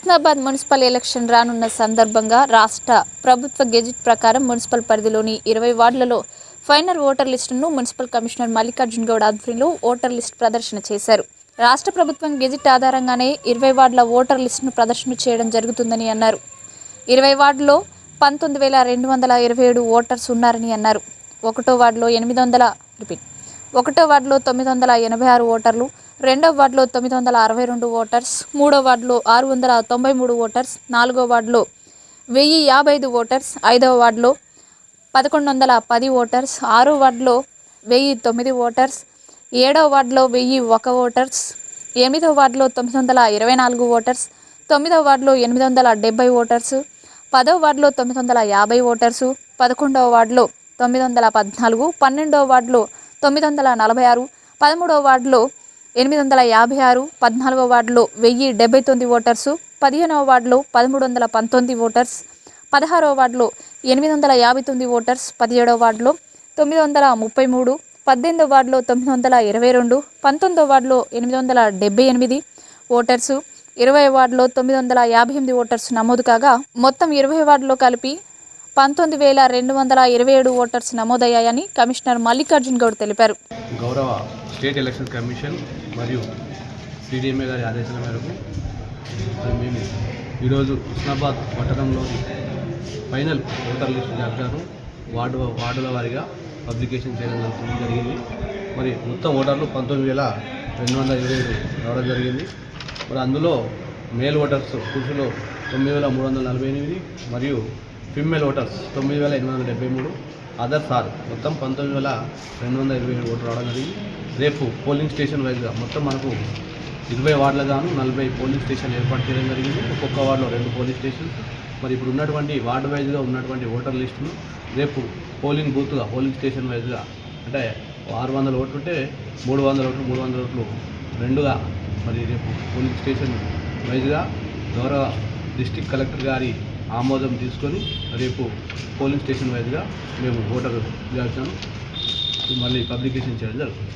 Husnabad municipal election రానున్న సందర్భంగా రాష్ట్ర ప్రభుత్వ గెజిట్ ప్రకారం మున్సిపల్ పరిధిలోని 20 వార్డులలో ఫైనల్ ఓటర్ లిస్టును మున్సిపల్ కమిషనర్ మల్లికార్జున గౌడ్ ఆధ్వర్యంలో ఓటర్ లిస్ట్ ప్రదర్శన చేశారు. రాష్ట్ర ప్రభుత్వం గెజిట్ ఆధారంగానే 20 వార్డుల ఓటర్ లిస్టును ప్రదర్శన చేయడం జరుగుతుందని అన్నారు. 20 వార్డులో 19,227 ఓటర్స్ ఉన్నారని అన్నారు. ఒకటో వార్డులో 986 ఓటర్లు, రెండో వార్డులో 962 ఓటర్స్, మూడో వార్డులో 693 ఓటర్స్, నాలుగో వార్డులో 1055 ఓటర్స్, ఐదవ వార్డులో 1110 ఓటర్స్, ఆరో వార్డులో 1009 ఓటర్స్, ఏడవ వార్డులో 1001 ఓటర్స్, ఎనిమిదవ వార్డులో 924 ఓటర్స్, తొమ్మిదవ వార్డులో 870 ఓటర్స్, పదవ వార్డులో 950 ఓటర్సు, 11వ వార్డులో 914, 12వ వార్డులో 946, 13వ వార్డులో 856, 14వ వార్డులో 1079 ఓటర్సు, 15వ వార్డులో 1319 ఓటర్స్, 16వ వార్డులో 859 ఓటర్స్, 17వ వార్డులో 933, 18వ వార్డులో 922, 19వ వార్డులో 878 ఓటర్సు, 20వ వార్డులో 958 ఓటర్స్ నమోదు కాగా మొత్తం 20 వార్డులో కలిపి 19,227 ఓటర్స్ నమోదయ్యాయని కమిషనర్ మల్లికార్జున గౌడ్ తెలిపారు. గౌరవ స్టేట్ ఎలక్షన్ కమిషన్ మరియు సిడిఎంఏ గారి ఆదేశాల మేరకు మేము ఈరోజు హుస్నాబాద్ పట్టణంలోని ఫైనల్ ఓటర్ లిస్టు జాబితాను వార్డుల వారీగా పబ్లికేషన్ చేయడం జరిగింది. మరి మొత్తం ఓటర్లు 19,227 రావడం జరిగింది. మరి అందులో మేల్ ఓటర్స్ పురుషులు 9,348 మరియు ఫిమేల్ ఓటర్స్ 9,873, అదర్స్ మొత్తం 19,227 ఓట్లు రావడం జరిగింది. రేపు పోలింగ్ స్టేషన్ వైజ్గా మొత్తం మనకు 20 వార్డులు గాను 40 పోలింగ్ స్టేషన్లు ఏర్పాటు చేయడం జరిగింది. ఒక్కొక్క వార్డులో 2 పోలింగ్ స్టేషన్స్. మరి ఇప్పుడు ఉన్నటువంటి వార్డు వైజ్గా ఉన్నటువంటి ఓటర్ లిస్టును రేపు పోలింగ్ బూత్గా పోలింగ్ స్టేషన్ వైజ్గా అంటే 600 ఓట్లు ఉంటే 300 ఓట్లు 300 ఓట్లు రెండుగా మరి రేపు పోలింగ్ స్టేషన్ వైజ్గా గౌరవ డిస్ట్రిక్ట్ కలెక్టర్ గారి ఆమోదం తీసుకొని రేపు పోలింగ్ స్టేషన్ వైజ్గా మేము ఓటర్ జాబితాను మళ్ళీ పబ్లికేషన్ చేయడం జరుగుతుంది.